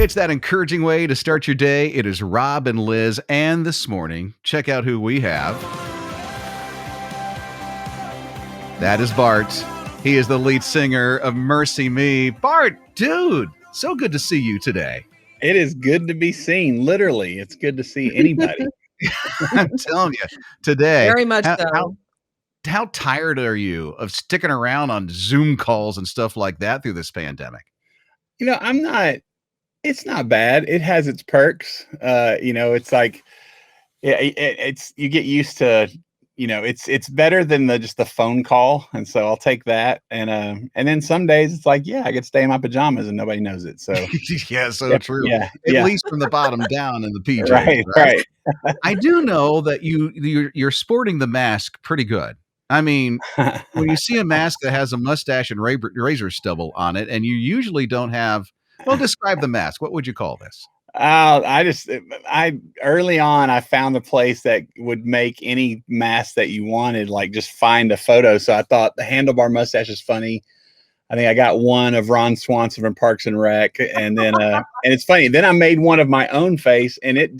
It's that encouraging way to start your day. It is Rob and Liz, and this morning, check out who we have. That is Bart. He is the lead singer of MercyMe. Bart, dude, so good to see you today. It is good to be seen. Literally, it's good to see anybody. I'm telling you, today. Very much so. How tired are you of sticking around on Zoom calls and stuff like that through this pandemic? I'm not. It's not bad. It has its perks. It's like, it's you get used to. It's better than just the phone call, and so I'll take that. And then some days it's like, I get to stay in my pajamas and nobody knows it. So true. Yeah, At least from the bottom down in the PJs. Right. I do know that you're sporting the mask pretty good. I mean, when you see a mask that has a mustache and razor stubble on it, and you usually don't have. Well, describe the mask. What would you call this? Early on, I found the place that would make any mask that you wanted, like just find a photo. So I thought the handlebar mustache is funny. I think I got one of Ron Swanson from Parks and Rec, and then and it's funny. Then I made one of my own face, and it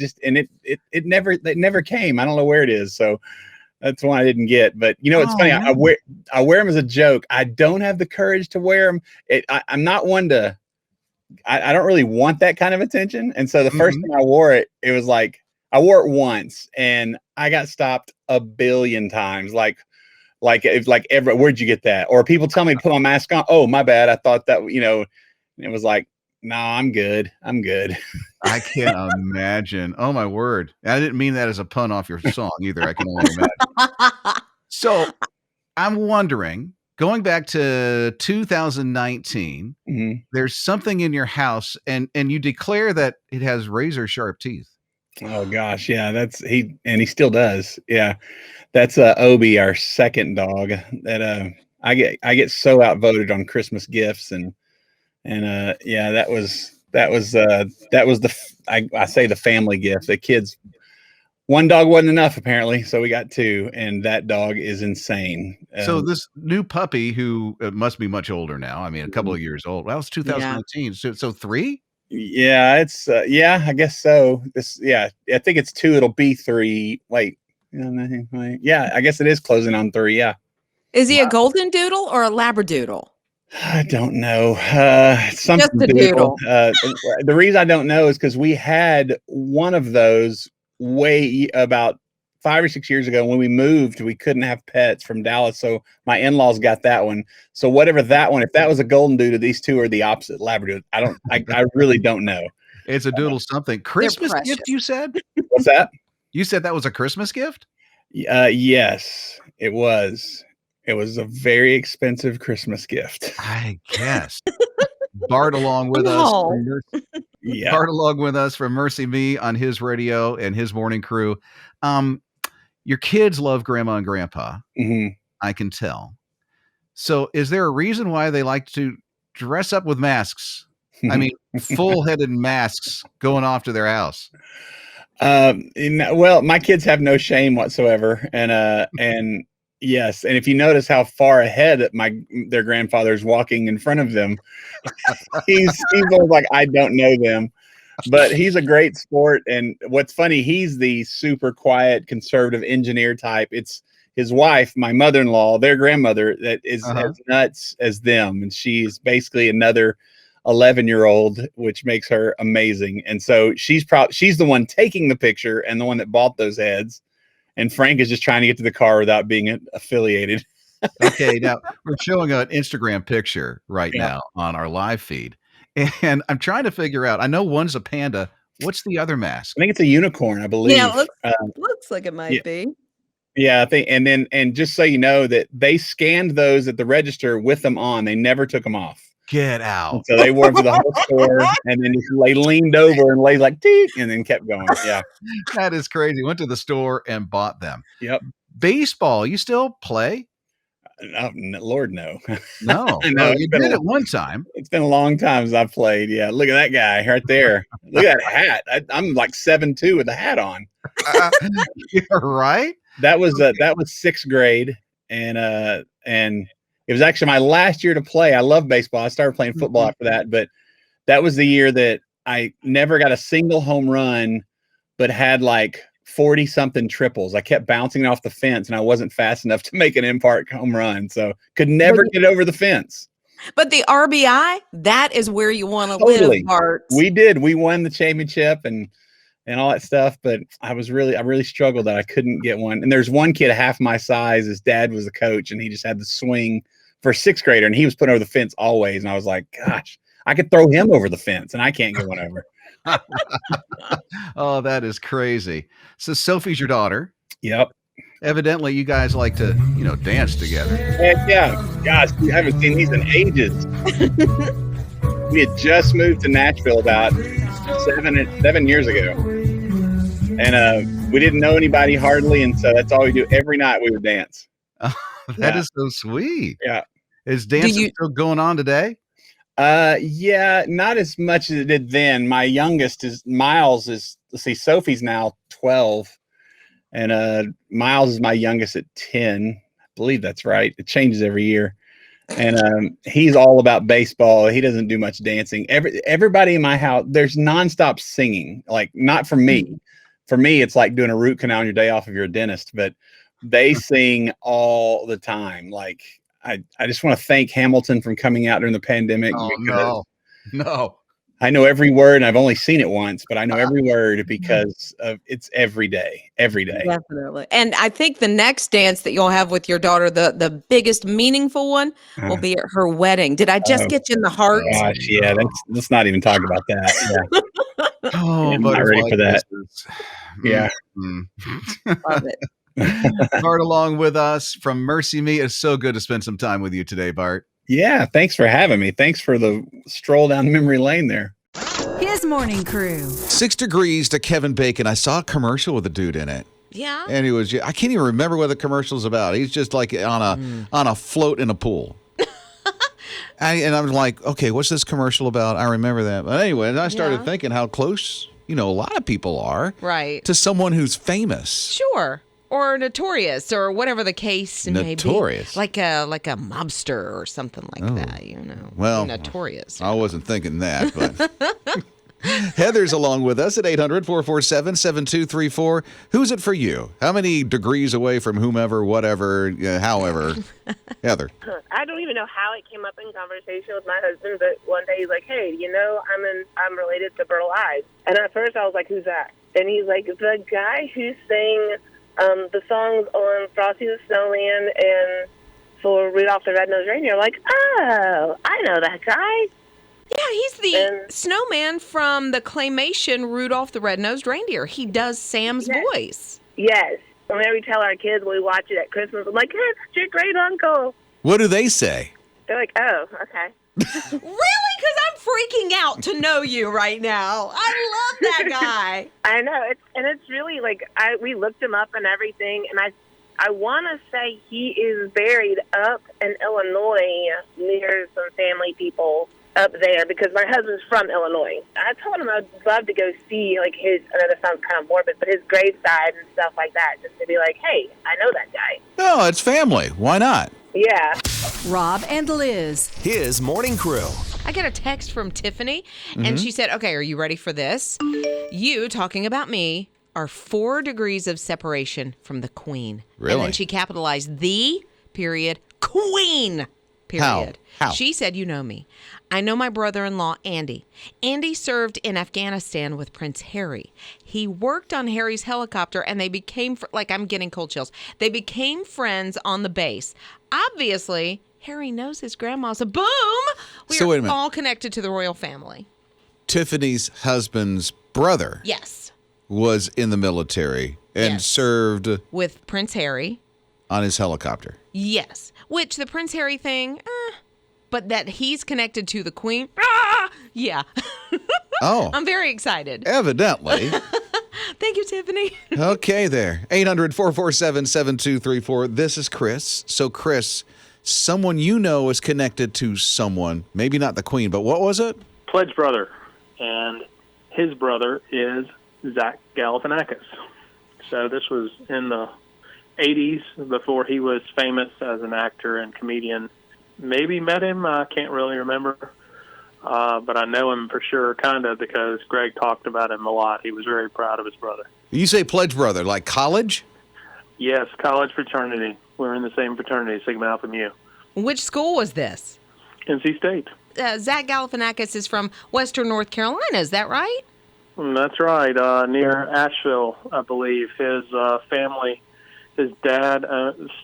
never came. I don't know where it is. So that's one I didn't get. But it's funny. I wear them as a joke. I don't have the courage to wear them. I'm not one to. I don't really want that kind of attention. And so the first time I wore it, it was like, I wore it once and I got stopped a billion times. Where'd you get that? Or people tell me to put my mask on. Oh, my bad. I thought that, it was like, no, I'm good. I can't imagine. Oh my word. I didn't mean that as a pun off your song either. I can only imagine. So I'm wondering, going back to 2019, there's something in your house and you declare that it has razor sharp teeth. Oh gosh. Yeah. He still does. Yeah. That's Obi, our second dog that, I get so outvoted on Christmas gifts and that was I say the family gift. The kids, one dog wasn't enough apparently, so we got two, and that dog is insane. So this new puppy, who must be much older now. I mean, a couple of years old. Well, it's 2019. Yeah. So 3? Yeah, it's I guess so. I think it's 2. It'll be 3. Wait, yeah, I guess it is closing on 3. Yeah. Is he a golden doodle or a labradoodle? I don't know. Something just a doodle. The reason I don't know is because we had one of those about 5 or 6 years ago. When we moved, we couldn't have pets from Dallas, so my in-laws got that one. So whatever that one, if that was a golden doodle, these two are the opposite labradoodle. I really don't know. It's a doodle something. Christmas gift, you said? What's that? You said that was a Christmas gift? Yes, it was. It was a very expensive Christmas gift, I guess. Bart along with us. Yeah. Bart along with us from MercyMe on his radio and his morning crew. Your kids love Grandma and Grandpa. I can tell. So is there a reason why they like to dress up with masks? I mean, full-headed masks going off to their house. Well, my kids have no shame whatsoever. And yes. And if you notice how far ahead their grandfather's walking in front of them, he's always like, I don't know them, but he's a great sport. And what's funny, he's the super quiet, conservative engineer type. It's his wife, my mother-in-law, their grandmother, that is as nuts as them. And she's basically another 11-year-old, which makes her amazing. And so she's the one taking the picture and the one that bought those heads. And Frank is just trying to get to the car without being affiliated. Okay, now we're showing an Instagram picture right now on our live feed. And I'm trying to figure out, I know one's a panda. What's the other mask? I think it's a unicorn, I believe. Yeah, looks like it might be. Yeah, I think. And just so you know that they scanned those at the register with them on. They never took them off. Get out. And so they wore them to the whole store, and then they leaned over and laid like, "Teek," and then kept going. Yeah. That is crazy. Went to the store and bought them. Yep. Baseball, you still play? Oh, Lord, no. No. No, you did it one time. It's been a long time since I've played. Yeah. Look at that guy right there. Look at that hat. I'm like 7'2" with a hat on. You're right. That was 6th grade. And it was actually my last year to play. I love baseball. I started playing football after that, but that was the year that I never got a single home run, but had like 40 something triples. I kept bouncing off the fence and I wasn't fast enough to make an in-park home run. So could never get over the fence. But the RBI, that is where you want to Totally. live, Bart. We did. We won the championship and all that stuff. But I really struggled that I couldn't get one. And there's one kid half my size. His dad was a coach and he just had the swing for a 6th grader and he was put over the fence always. And I was like, gosh, I could throw him over the fence and I can't get one over. Oh, that is crazy. So Sophie's your daughter. Yep. Evidently, you guys like to, dance together. Heck yeah. Gosh, we haven't seen these in ages. We had just moved to Nashville about 7 years ago. And we didn't know anybody hardly. And so that's all we do. Every night we would dance. That is so sweet. Yeah. Is dancing still going on today? Yeah, not as much as it did then. My youngest is Miles Sophie's now 12 and Miles is my youngest at 10. I believe that's right. It changes every year. And he's all about baseball. He doesn't do much dancing. Everybody in my house, there's nonstop singing. Like not for me. For me, it's like doing a root canal on your day off if you're a dentist, but they sing all the time. Like I just want to thank Hamilton from coming out during the pandemic. Oh, no. I know every word, and I've only seen it once, but I know every word because it's every day. Definitely. And I think the next dance that you'll have with your daughter, the biggest meaningful one, will be at her wedding. Did I just get you in the heart? Gosh, yeah. Let's not even talk about that. Yeah. Oh, I'm not ready for that. Yeah. Love it. Bart along with us from MercyMe. It's so good to spend some time with you today, Bart. Yeah, thanks for having me. Thanks for the stroll down memory lane there. His morning crew. 6 Degrees to Kevin Bacon. I saw a commercial with a dude in it. Yeah. And I can't even remember what the commercial's about. He's just like on a float in a pool. And I'm like, okay, what's this commercial about? I remember that. But anyway, and I started thinking how close, a lot of people are to someone who's famous. Sure. Or notorious, or whatever the case may be. Notorious. Like a mobster or something like that, Well, notorious. I wasn't thinking that, but Heather's along with us at 800-447-7234. Who's it for you? How many degrees away from whomever, whatever, however? Heather. I don't even know how it came up in conversation with my husband, but one day he's like, "Hey, I'm related to Burl Ives." And at first I was like, "Who's that?" And he's like, "The guy who sang the songs on Frosty the Snowman and for Rudolph the Red-Nosed Reindeer." Like, "Oh, I know that guy." Yeah, he's the snowman from the claymation Rudolph the Red-Nosed Reindeer. He does Sam's voice. Yes. Whenever we tell our kids when we watch it at Christmas, I'm like, "Hey, that's your great uncle." What do they say? They're like, "Oh, okay." Really? Because I'm freaking out to know you right now. I love that guy. I know. It's really like we looked him up and everything, and I want to say he is buried up in Illinois near some family people up there because my husband's from Illinois. I told him I'd love to go see like his, I know that sounds kind of morbid, but his graveside and stuff like that, just to be like, "Hey, I know that guy." No, it's family. Why not? Yeah. Rob and Liz. His morning crew. I got a text from Tiffany, and she said, "Okay, are you ready for this? You, talking about me, are 4 degrees of separation from the queen." Really? And then she capitalized the, period, queen, period. How? She said, "You know me. I know my brother-in-law, Andy. Andy served in Afghanistan with Prince Harry. He worked on Harry's helicopter, and they became, I'm getting cold chills. They became friends on the base. Obviously, Harry knows his grandma, so boom, we So wait a are minute. all connected to the royal family." Tiffany's husband's brother Yes. was in the military and Yes. served With Prince Harry. on his helicopter. Yes. Which the Prince Harry thing, but that he's connected to the Queen, yeah. Oh, I'm very excited. evidently. Thank you, Tiffany. Okay there. 800-447-7234. This is Chris. So, Chris, someone you know is connected to someone, maybe not the Queen, but what was it? Pledge brother, and his brother is Zach Galifianakis. So this was in the 80s before he was famous as an actor and comedian. Maybe met him, I can't really remember. but I know him for sure, kind of, because Greg talked about him a lot. He was very proud of his brother. You say pledge brother, like college? Yes, college fraternity. We're in the same fraternity, Sigma Alpha Mu. Which school was this? NC State. Zach Galifianakis is from Western North Carolina. Is that right? That's right, near Asheville, I believe. His family, his dad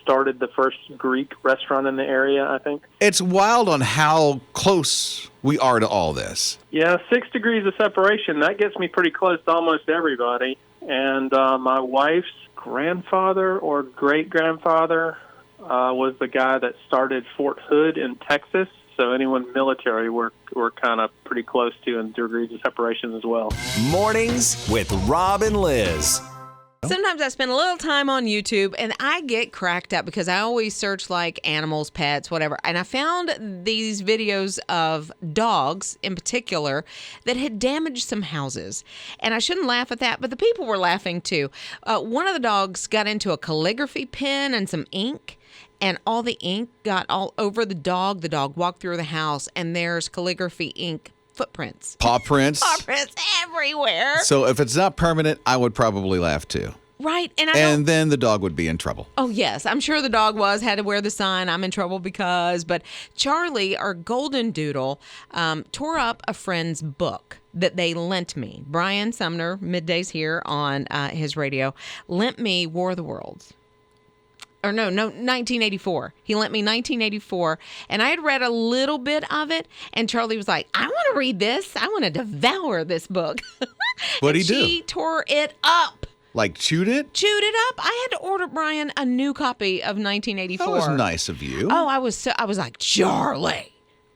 started the first Greek restaurant in the area, I think. It's wild on how close we are to all this. Yeah, 6 degrees of separation. That gets me pretty close to almost everybody. And my wife's grandfather or great-grandfather was the guy that started Fort Hood in Texas. So anyone military we're kind of pretty close to in degrees of separation as well. Mornings with Rob and Liz. Sometimes I spend a little time on YouTube and I get cracked up because I always search like animals, pets, whatever. And I found these videos of dogs in particular that had damaged some houses. And I shouldn't laugh at that, but the people were laughing too. One of the dogs got into a calligraphy pen and some ink. And all the ink got all over the dog. The dog walked through the house, and there's calligraphy ink footprints. Paw prints. Paw prints everywhere. So if it's not permanent, I would probably laugh too. Right. And then the dog would be in trouble. Oh, yes. I'm sure the dog had to wear the sign, I'm in trouble because. But Charlie, our golden doodle, tore up a friend's book that they lent me. Brian Sumner, middays here on his radio, lent me War of the Worlds. Or no, 1984. He lent me 1984, and I had read a little bit of it, and Charlie was like, I want to read this. I want to devour this book. What'd he do? She tore it up. Like chewed it? Chewed it up. I had to order Brian a new copy of 1984. That was nice of you. Oh, I was like, Charlie.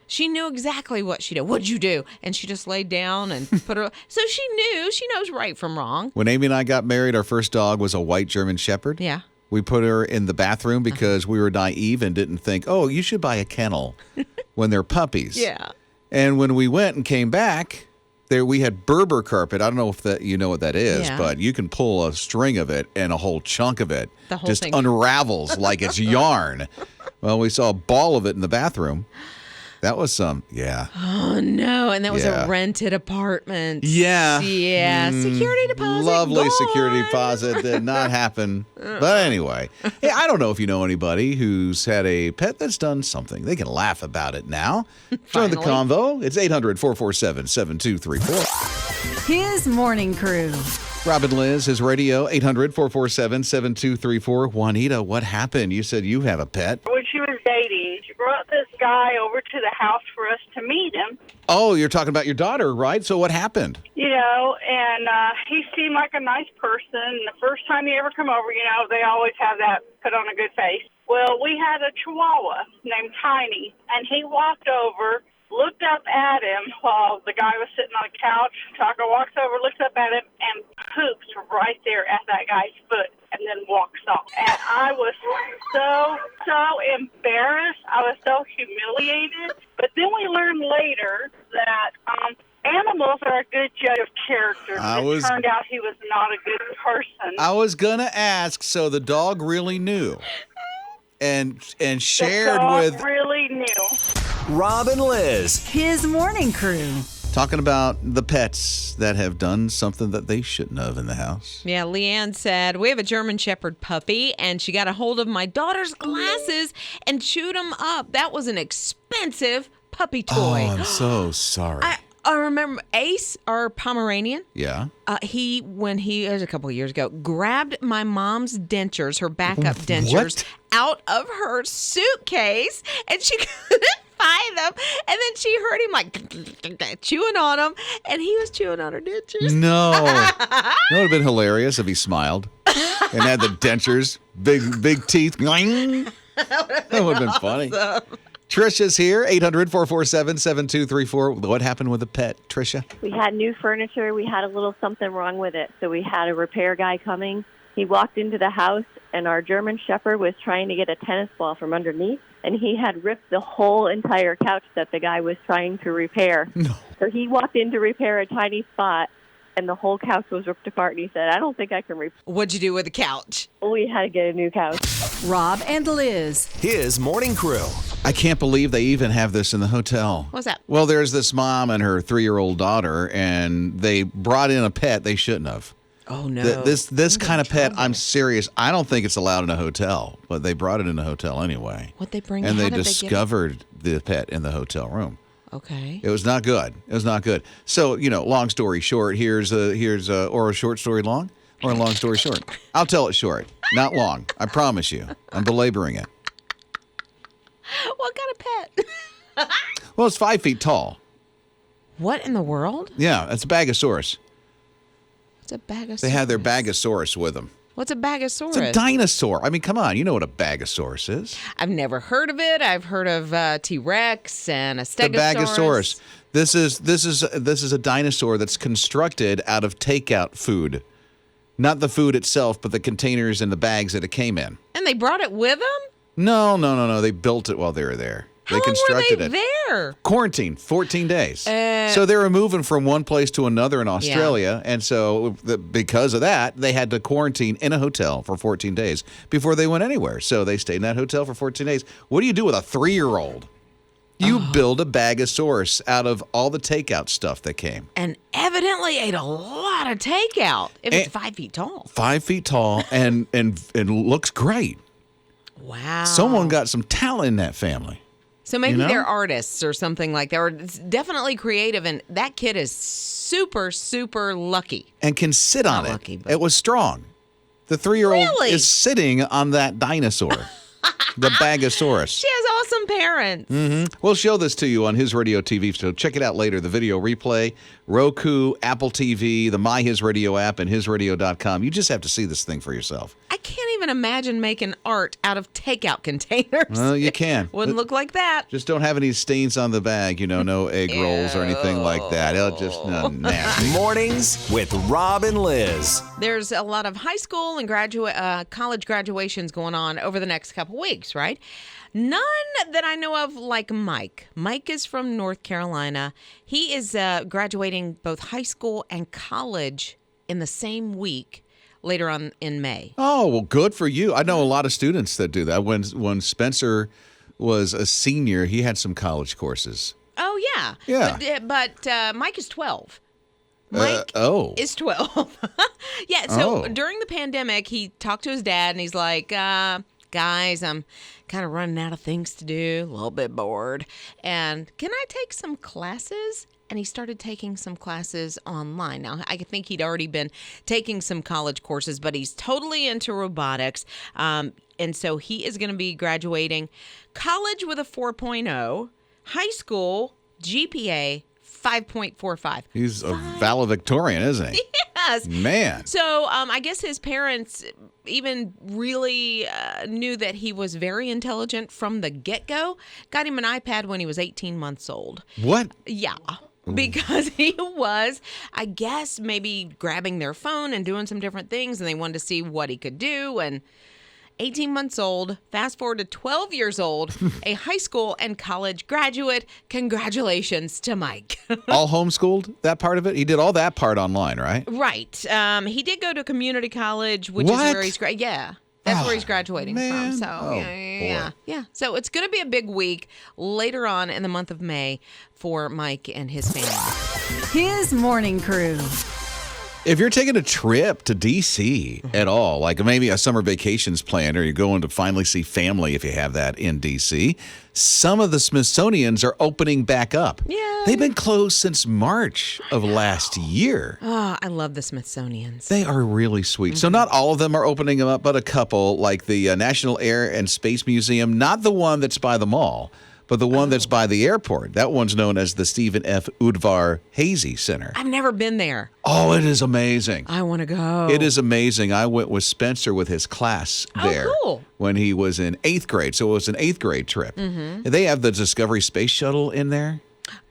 She knew exactly what she did. What'd you do? And she just laid down and put her. So she knew. She knows right from wrong. When Amy and I got married, our first dog was a white German Shepherd. Yeah. We put her in the bathroom because we were naive and didn't think, oh, you should buy a kennel when they're puppies. Yeah. And when we went and came back, there we had Berber carpet. I don't know if you know what that is, but you can pull a string of it and a whole chunk of it just unravels like it's yarn. Well, we saw a ball of it in the bathroom. That was yeah. Oh, no. And that was a rented apartment. Yeah. Yeah. Security deposit. Lovely gone. Security deposit did not happen. But anyway, hey, I don't know if you know anybody who's had a pet that's done something. They can laugh about it now. Join the convo. It's 800-447-7234. His morning crew. Rob and Liz, his radio, 800-447-7234. Juanita, what happened? You said you have a pet. When she was dating, she brought this guy over to the house for us to meet him. Oh, you're talking about your daughter, right? So what happened? You know, and he seemed like a nice person. And the first time he ever come over, you know, they always have that put on a good face. Well, we had a Chihuahua named Tiny, and he walked over, looked up at him while the guy was sitting on the couch. Taco walks over, looks up at him, and poops right there at that guy's foot, and then walks off. And I was so embarrassed. I was so humiliated. But then we learned later that animals are a good judge of character. It turned out he was not a good person. I was going to ask, so the dog really knew and shared with... The dog really knew. Rob and Liz. His morning crew. Talking about the pets that have done something that they shouldn't have in the house. Yeah, Leanne said, we have a German Shepherd puppy, and she got a hold of my daughter's glasses and chewed them up. That was an expensive puppy toy. Oh, I'm so sorry. I remember Ace, our Pomeranian. Yeah. When he was a couple of years ago, grabbed my mom's dentures, her backup dentures, out of her suitcase, and she couldn't find them. And then she heard him like chewing on them, and he was chewing on her dentures. No. That would have been hilarious if he smiled and had the dentures, big teeth. That would have been funny. Awesome. Trisha's here, 800-447-7234. What happened with the pet, Trisha? We had new furniture. We had a little something wrong with it, so we had a repair guy coming. He walked into the house, and our German Shepherd was trying to get a tennis ball from underneath, and he had ripped the whole entire couch that the guy was trying to repair. No. So he walked in to repair a tiny spot, and the whole couch was ripped apart, and he said, I don't think I can repair. What'd you do with the couch? We had to get a new couch. Rob and Liz. His morning crew. I can't believe they even have this in the hotel. What's that? Well, there's this mom and her 3-year-old daughter, and they brought in a pet they shouldn't have. Oh, no. This kind of pet, I'm serious. I don't think it's allowed in a hotel, but they brought it in a hotel anyway. What they bring? And How they did discovered the pet in the hotel room. Okay. It was not good. It was not good. So, long story short, here's or a short story long or a long story short. I'll tell it short, not long. I promise you. I'm belaboring it. What kind of pet? Well, it's 5 feet tall. What in the world? Yeah, it's a Bagosaurus. It's a Bagosaurus. They had their Bagosaurus with them. What's a Bagosaurus? It's a dinosaur. I mean, come on. You know what a Bagosaurus is. I've never heard of it. I've heard of T-Rex and a The Stegosaurus. Bagosaurus. This is a dinosaur that's constructed out of takeout food. Not the food itself, but the containers and the bags that it came in. And they brought it with them? No. They built it while they were there. How long were they there? Quarantine, 14 days. So they were moving from one place to another in Australia. Yeah. And so because of that, they had to quarantine in a hotel for 14 days before they went anywhere. So they stayed in that hotel for 14 days. What do you do with a 3-year-old? You build a Bagosaurus out of all the takeout stuff that came. And evidently ate a lot of takeout if it's 5 feet tall. 5 feet tall and looks great. Wow. Someone got some talent in that family. So maybe they're artists or something like that, or it's definitely creative, and that kid is super, super lucky. And can sit on Not it. lucky, but- It was strong. The 3-year-old Really? is sitting on that dinosaur, the Bagosaurus. She has awesome parents. Mm-hmm. We'll show this to you on His Radio TV, so check it out later. The video replay, Roku, Apple TV, the My HISRadio app, and HISRadio.com. You just have to see this thing for yourself. I can't even imagine making art out of takeout containers. Well, you can. Wouldn't look like that. Just don't have any stains on the bag, no egg rolls or anything like that. It'll just nasty. Mornings with Rob and Liz. There's a lot of high school and college graduations going on over the next couple weeks, right? None that I know of like Mike. Mike is from North Carolina. He is graduating both high school and college in the same week later on in May. Oh, well, good for you. I know a lot of students that do that. When Spencer was a senior, he had some college courses. Oh, yeah. Yeah. But Mike is 12. Mike is 12. Yeah, so during the pandemic, he talked to his dad, and he's like, guys, I'm kind of running out of things to do, a little bit bored, and can I take some classes? And he started taking some classes online. Now, I think he'd already been taking some college courses, but he's totally into robotics. And so he is going to be graduating college with a 4.0, high school GPA 5.45. He's a valedictorian, isn't he? Yes. Man. So I guess his parents even really knew that he was very intelligent from the get-go. Got him an iPad when he was 18 months old. What? Yeah. Because he was, I guess, maybe grabbing their phone and doing some different things, and they wanted to see what he could do. And 18 months old, fast forward to 12 years old, a high school and college graduate. Congratulations to Mike. All homeschooled, that part of it? He did all that part online, right? Right. He did go to community college, which is where he's that's where he's graduating from. So yeah. So it's going to be a big week later on in the month of May for Mike and his family. His morning crew. If you're taking a trip to D.C. at all, like maybe a summer vacation's planned, or you're going to finally see family if you have that in D.C., some of the Smithsonians are opening back up. Yeah. They've been closed since March of last year. Oh, I love the Smithsonians. They are really sweet. So not all of them are opening them up, but a couple, like the National Air and Space Museum, not the one that's by the mall, but the one that's by the airport. That one's known as the Stephen F. Udvar Hazy Center. I've never been there. Oh, it is amazing. I want to go. It is amazing. I went with Spencer with his class there when he was in 8th grade. So it was an 8th grade trip. Mm-hmm. They have the Discovery Space Shuttle in there.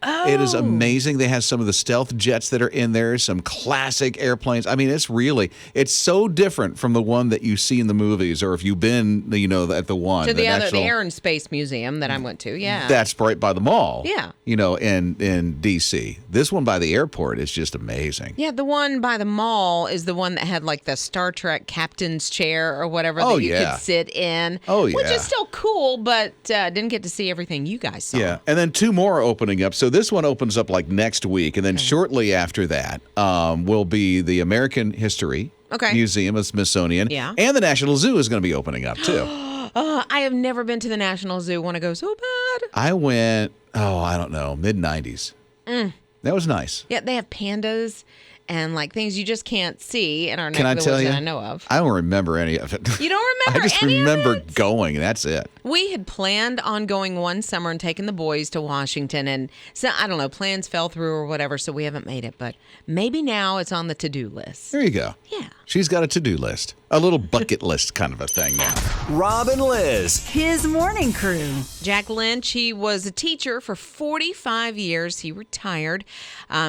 It is amazing. They have some of the stealth jets that are in there, some classic airplanes. I mean, it's so different from the one that you see in the movies, or if you've been, at the one. To the Air and Space Museum that I went to, yeah. That's right by the mall. Yeah. In D.C. This one by the airport is just amazing. Yeah, the one by the mall is the one that had like the Star Trek captain's chair or whatever that you could sit in. Oh, yeah. Which is still cool, but didn't get to see everything you guys saw. Yeah, and then 2 more opening up. So this one opens up like next week, and then shortly after that will be the American History Museum of Smithsonian. Yeah. And the National Zoo is going to be opening up, too. I have never been to the National Zoo. Want to go so bad. I went, I don't know, mid-90s. That was nice. Yeah, they have pandas and like things you just can't see in our neck Can I of the tell woods you? that I know of. I don't remember any of it. You don't remember I just any remember of it? going. That's it. We had planned on going one summer and taking the boys to Washington, and so I don't know, plans fell through or whatever, so we haven't made it. But maybe now it's on the to-do list. There you go. Yeah. She's got a to-do list. A little bucket list kind of a thing now. Rob and Liz. His morning crew. Jack Lynch, he was a teacher for 45 years. He retired.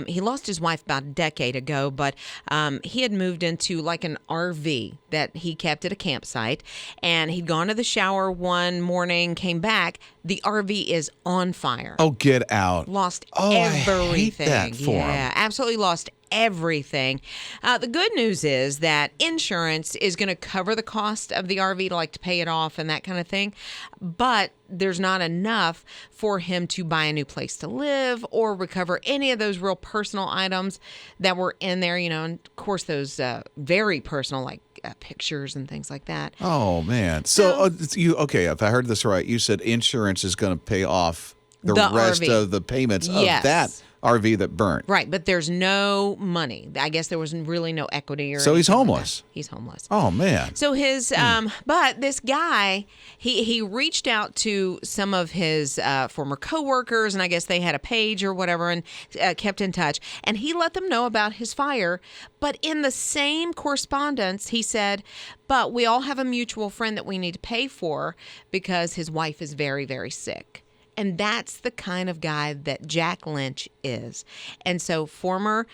He lost his wife about a decade ago, but he had moved into like an RV that he kept at a campsite, and he'd gone to the shower one morning, came back. The RV is on fire. Oh, get out. Lost everything. everything. I hate that for him. Yeah, absolutely lost everything. The good news is that insurance is going to cover the cost of the RV to pay it off and that kind of thing. But there's not enough for him to buy a new place to live or recover any of those real personal items that were in there, and of course those very personal pictures and things like that. Oh, man. So if I heard this right, you said insurance is going to pay off the rest RV. of the payments of that RV that burnt. Right, but there's no money. I guess there was really no equity or So he's anything like homeless. that. He's homeless. Oh, man. So his, but this guy, he reached out to some of his former coworkers, and I guess they had a page or whatever, and kept in touch. And he let them know about his fire. But in the same correspondence, he said, but we all have a mutual friend that we need to pay for because his wife is very, very sick. And that's the kind of guy that Jack Lynch is. And so former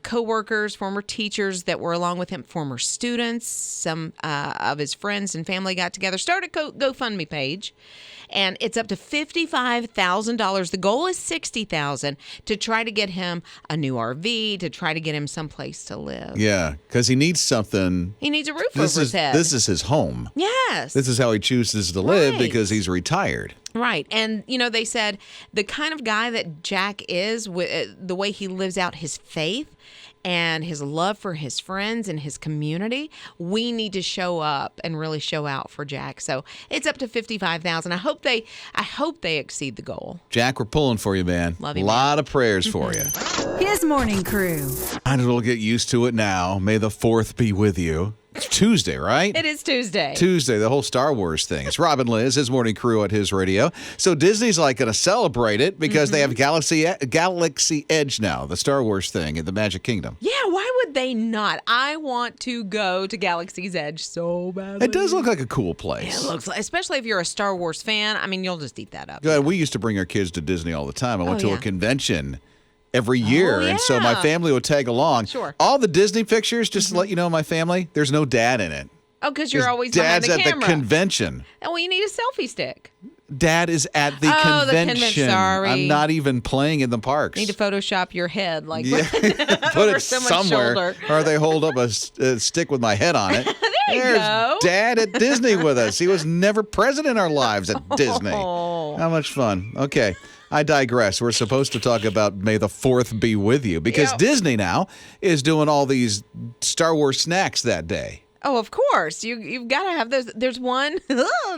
coworkers, former teachers that were along with him, former students, some of his friends and family got together, started a GoFundMe page. And it's up to $55,000. The goal is $60,000 to try to get him a new RV, to try to get him someplace to live. Yeah, because he needs something. He needs a roof over his head. This is his home. Yes. This is how he chooses to live Right. because he's retired. Right. And, they said the kind of guy that Jack is, the way he lives out his faith and his love for his friends and his community, we need to show up and really show out for Jack. So it's up to $55,000. I hope they exceed the goal. Jack, we're pulling for you, man. Love you, A lot of prayers for you. His morning crew. Might as well get used to it now. May the 4th be with you. It's Tuesday, right? It is Tuesday. Tuesday, the whole Star Wars thing. It's Rob and Liz, his morning crew at his radio. So Disney's going to celebrate it because they have Galaxy Edge now, the Star Wars thing in the Magic Kingdom. Yeah, why would they not? I want to go to Galaxy's Edge so badly. It does look like a cool place. It looks like, especially if you're a Star Wars fan. I mean, you'll just eat that up. Yeah, we used to bring our kids to Disney all the time. I went to a convention every Oh, year, and so my family would tag along. Sure. All the Disney pictures, just to let you know, my family, there's no dad in it. Oh, because you're always Dad's behind the camera. at the convention. Oh, well, you need a selfie stick. Dad is at the Oh, the convention. convention, sorry. I'm not even playing in the parks. Need to Photoshop your head, put over it someone's somewhere, shoulder. or they hold up a stick with my head on it. There you There's go. Dad at Disney with us. He was never present in our lives at Disney. Oh. How much fun. Okay. I digress. We're supposed to talk about May the 4th be with you because Disney now is doing all these Star Wars snacks that day. Oh, of course. You've got to have those. There's one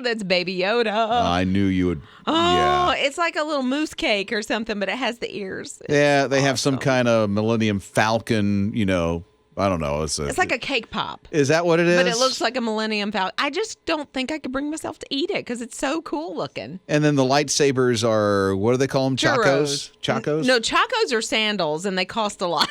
that's Baby Yoda. I knew you would. Oh, it's like a little mousse cake or something, but it has the ears. Yeah, they have some kind of Millennium Falcon, I don't know. It's like a cake pop. Is that what it is? But it looks like a Millennium Falcon. I just don't think I could bring myself to eat it because it's so cool looking. And then the lightsabers are, what do they call them? Churros. Chacos? No, chacos are sandals, and they cost a lot.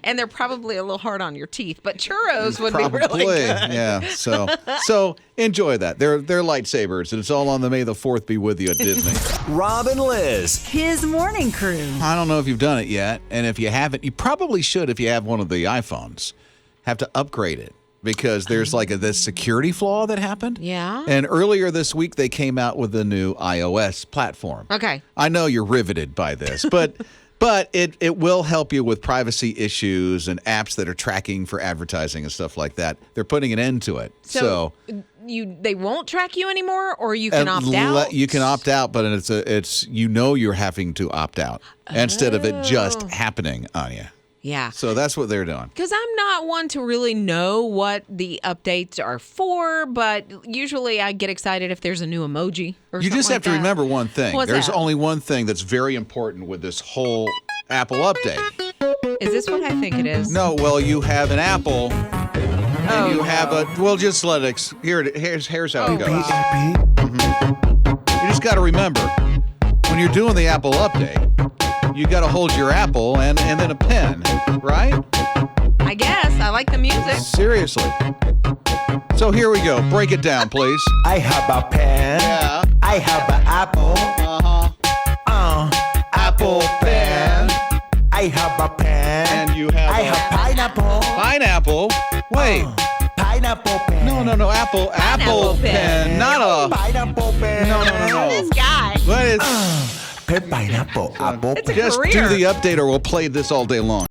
And they're probably a little hard on your teeth. But churros would be really good. Yeah. So enjoy that. They're lightsabers, and it's all on the May the 4th be with you at Disney. Rob and Liz. His morning crew. I don't know if you've done it yet, and if you haven't, you probably should if you have one of the iPhones. Have to upgrade it because there's like this security flaw that happened. Yeah. And earlier this week, they came out with the new iOS platform. Okay. I know you're riveted by this, but it will help you with privacy issues and apps that are tracking for advertising and stuff like that. They're putting an end to it. So they won't track you anymore, or you can opt out? You can opt out, but it's you're having to opt out instead of it just happening on you. Yeah. So that's what they're doing. Because I'm not one to really know what the updates are for, but usually I get excited if there's a new emoji or something. You just have to remember one thing. What's There's that? only one thing that's very important with this whole Apple update. Is this what I think it is? No, well, you have an Apple, and you have a. Well, just let it. Here's how it goes. You just got to remember when you're doing the Apple update. You got to hold your Apple and then a pen, right? I guess. I like the music. Seriously. So here we go. Break it down, please. I have a pen. Yeah. I have an apple. Apple pen. I have a pen. And you have I have pineapple. Pineapple? Wait. Pineapple pen. No. Apple pen. Not a pineapple pen. No. This guy. But it's Pineapple apple pen. just career. do the update or we'll play this all day long.